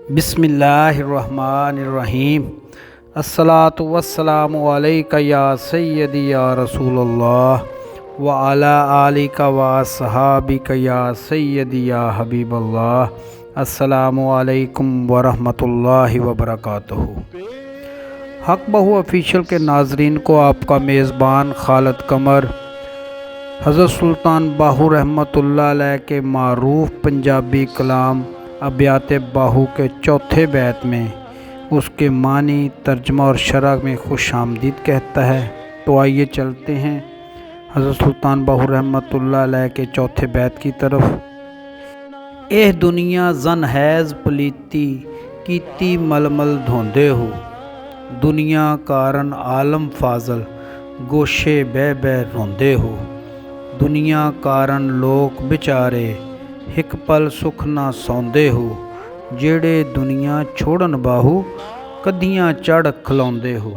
बिस्मिल्लाहिर्रहमानिर्रहीम। अस्सलातु वस्सलामु अलैका या सय्यदी या रसूल अल्लाह व अला आलिका व अस्हाबिका या सय्यदी या हबीब अल्लाह। अस्सलामु अलैकुम व रहमतुल्लाहि व बरकातुहू। हक बहू ऑफिशियल के नाजरीन को आपका मेज़बान खालिद कमर हज़रत सुल्तान बाहू रहमतुल्लाह अलैह के मारूफ पंजाबी कलाम अबियात बाहू के चौथे बैत में उसके मानी, तर्जमा और शरह में खुश आमदीद कहता है। तो आइए चलते हैं हज़रत सुल्तान बाहू रहमतुल्लाह अलैह के चौथे बैत की तरफ। एह दुनिया जन हैज़ पलीती कीती मलमल धोंदे हो, दुनिया कारण आलम फाजल गोशे बह बह रोंदे हो, दुनिया कारण लोक बेचारे हिक पल सुख ना सौंदे हो, जेड़े दुनिया छोड़न बाहू कदियाँ चढ़ खलौंदे हो।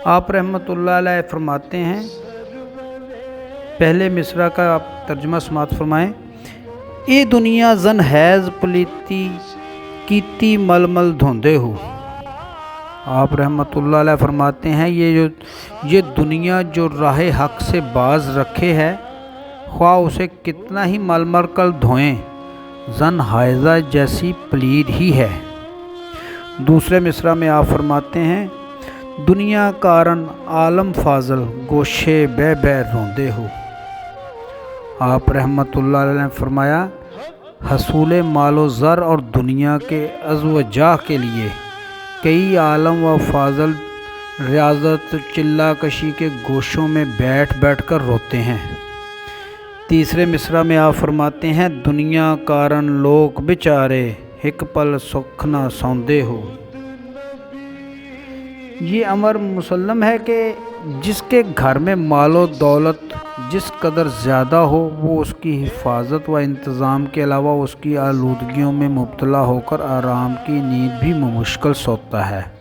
आप रहमतुल्लाह अलैह फरमाते हैं, पहले मिसरा का आप तर्जुमा समात फरमाएं। ए दुनिया जन हैज़ पलीती कीती मलमल धोंदे हो। आप रहमतुल्लाह अलैह फरमाते हैं, ये दुनिया जो राह हक से बाज रखे है, ख्वाह उसे कितना ही मलमल कर धोएं, जन हायजा जैसी पलीद ही है। दूसरे मिसरा में आप फरमाते हैं, दुनिया कारण आलम फाजल गोशे बह बह रोंदे हो। आप रहमतुल्लाह अलैह ने फरमाया, हसूल मालो ज़र और दुनिया के अज़वजाह के लिए कई आलम व फाजल रियाजत चिल्ला कशी के गोशों में बैठ बैठ कर रोते हैं। तीसरे मिसरा में आप फरमाते हैं, दुनिया कारण लोग बेचारे हिक पल सुख ना सौंदे हो। ये अमर मुसल्लम है कि जिसके घर में मालो दौलत जिस कदर ज़्यादा हो, वो उसकी हिफाजत व इंतज़ाम के अलावा उसकी आलूदगियों में मुब्तला होकर आराम की नींद भी मुश्किल सोता है।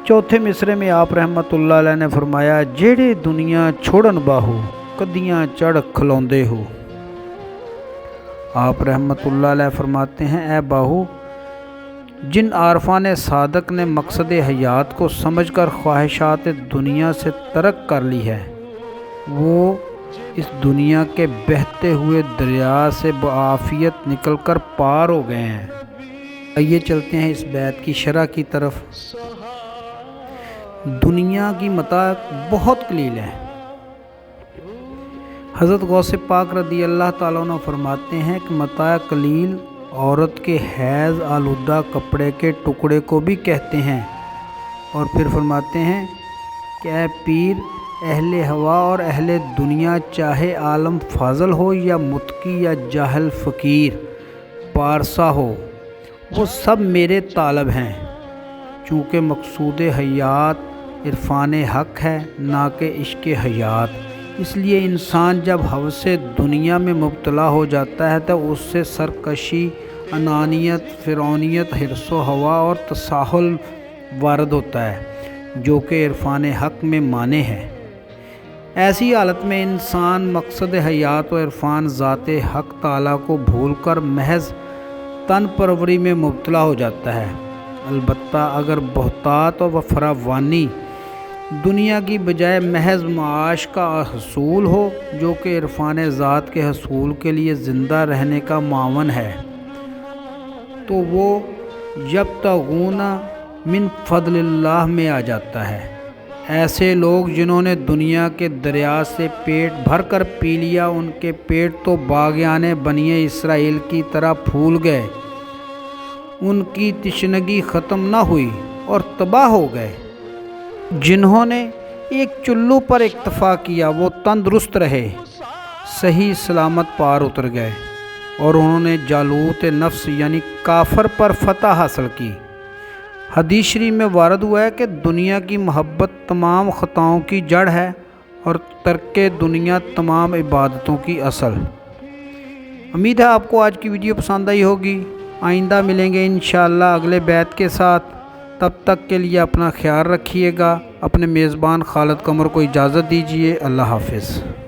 चौथे मिसरे में आप रहमतुल्लाह अलैह ने फरमाया, जेड़े दुनिया छोड़न बाहू कदियाँ चढ़ खलौंदे हो। आप रहमतुल्लाह अलैह फरमाते हैं, ए बाहू, जिन आरफान सादक ने मकसद हयात को समझकर ख्वाहिशात दुनिया से तरक कर ली है, वो इस दुनिया के बहते हुए दरिया से बआफियत निकल कर पार हो गए हैं। आइए चलते हैं इस बैत की शरह की तरफ। दुनिया की मता बहुत कलील है। हज़रत गौसे पाक रदी अल्लाह ताला अन्हु फरमाते हैं कि मता कलील औरत के हैज़ आलूदा कपड़े के टुकड़े को भी कहते हैं। और फिर फरमाते हैं कि ए पीर, अहले हवा और अहले दुनिया चाहे आलम फाजल हो या मुतकी या जाहल फ़कीर पारसा हो, वो सब मेरे तालब हैं, चूँकि मकसूद हयात इरफान हक है ना कि इश्क हयात। इसलिए इंसान जब हवसे दुनिया में मुब्तला हो जाता है तो उससे सरकशी, अनानियत, फ़िरौनियत, हिर्सो हवा और तसाहुल वारद होता है, जो कि इरफान हक में माने है। ऐसी हालत में इंसान मकसद हयात व इरफान ज़ाते हक ताला को भूलकर महज तन परवरी में मुब्तला हो जाता है। अलबत्ता अगर बहुतात व फरावानी दुनिया की बजाय महज माश का हसूल हो, जो कि इरफान ज़ात के हसूल के लिए ज़िंदा रहने का मावन है, तो वो यब्तगूना मिन फ़ज़लिल्लाह में आ जाता है। ऐसे लोग जिन्होंने दुनिया के दरिया से पेट भर कर पी लिया, उनके पेट तो बाग़याने बनिए इसराइल की तरह फूल गए, उनकी तिश्नगी ख़त्म न हुई और तबाह हो गए। जिन्होंने एक चुल्लू पर इक्तफ़ा किया, वो तंदुरुस्त रहे, सही सलामत पार उतर गए, और उन्होंने जालूत नफ्स यानी काफर पर फतह हासिल की। हदीस शरीफ में वारद हुआ है कि दुनिया की मोहब्बत तमाम ख़ताओं की जड़ है और तर्के दुनिया तमाम इबादतों की असल। उम्मीद है आपको आज की वीडियो पसंद आई होगी। आइंदा मिलेंगे इंशाअल्लाह अगले बैत के साथ। तब तक के लिए अपना ख्याल रखिएगा। अपने मेज़बान खालिद कमर को इजाज़त दीजिए। अल्लाह हाफ़िज़।